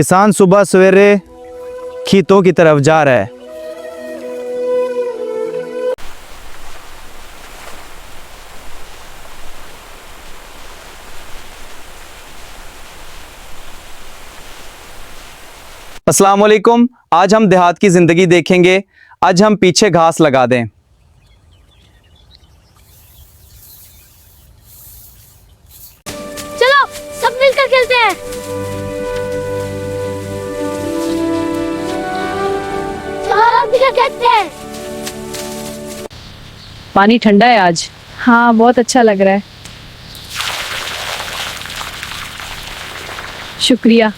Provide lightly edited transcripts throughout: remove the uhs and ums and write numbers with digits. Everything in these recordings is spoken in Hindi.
किसान सुबह सवेरे खेतों की तरफ जा रहा है। अस्सलाम वालेकुम। आज हम देहात की ज़िंदगी देखेंगे। आज हम पीछे घास लगा दें। चलो सब मिलकर खेलते हैं। चलो मिलकर खेलते हैं। पानी ठंडा है आज। हाँ, बहुत अच्छा लग रहा है। शुक्रिया।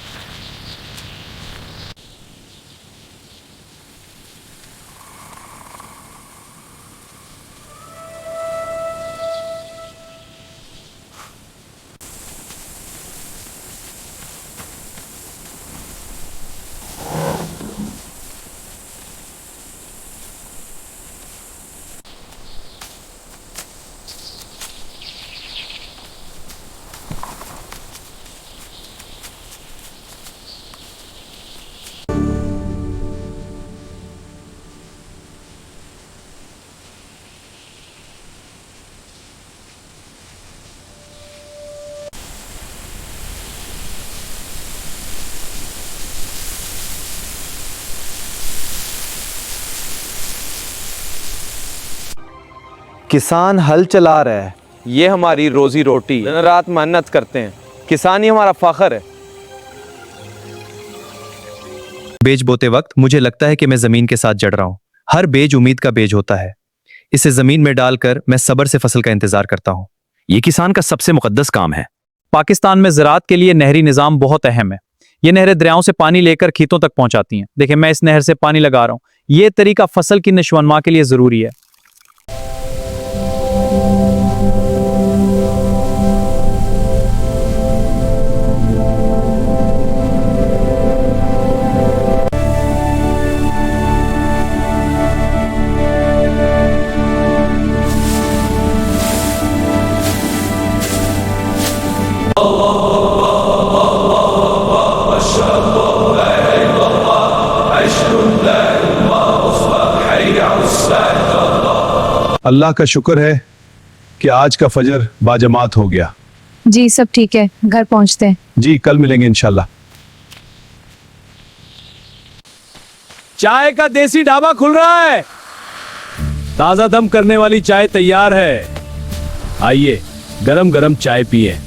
किसान हल चला रहा है, ये हमारी रोजी रोटी, दिन रात मेहनत करते हैं, किसान ही हमारा फख्र है। बेज बोते वक्त मुझे लगता है कि मैं जमीन के साथ जड़ रहा हूं। हर बेज उम्मीद का बेज होता है। इसे जमीन में डालकर मैं सब्र से फसल का इंतजार करता हूं। ये किसान का सबसे मुकद्दस काम है। पाकिस्तान में ज़राअत के लिए नहरी निज़ाम बहुत अहम है। ये नहरें दरियाओं से पानी लेकर खेतों तक पहुंचाती हैं। देखिए, मैं इस नहर से पानी लगा रहा हूँ। ये तरीका फसल की नशोन्मा के लिए ज़रूरी है। अल्लाह का शुक्र है कि आज का फजर बाजमात हो गया। जी सब ठीक है, घर पहुंचते हैं। जी कल मिलेंगे इंशाल्लाह। चाय का देसी ढाबा खुल रहा है। ताजा दम करने वाली चाय तैयार है। आइए गरम गरम चाय पिए।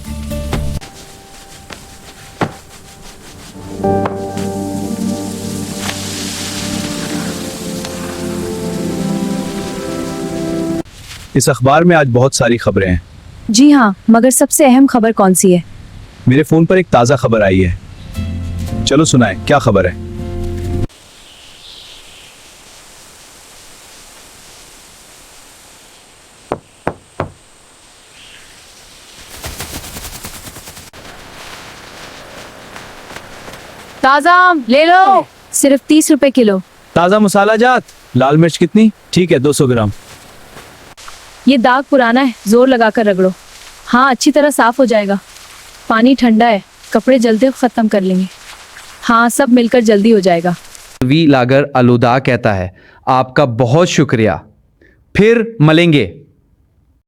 इस अखबार में आज बहुत सारी खबरें हैं। जी हाँ, मगर सबसे अहम खबर कौन सी है? मेरे फोन पर एक ताजा खबर आई है। चलो सुनाएं, क्या खबर है? ताजा आम ले लो, सिर्फ 30 रुपए किलो। ताजा मसाला जात। लाल मिर्च कितनी? ठीक है 200 ग्राम। ये दाग पुराना है, जोर लगाकर रगड़ो। हाँ, अच्छी तरह साफ हो जाएगा। पानी ठंडा है, कपड़े जल्दी खत्म कर लेंगे। हाँ, सब मिलकर जल्दी हो जाएगा। वी लागर अलुदा कहता है, आपका बहुत शुक्रिया, फिर मिलेंगे।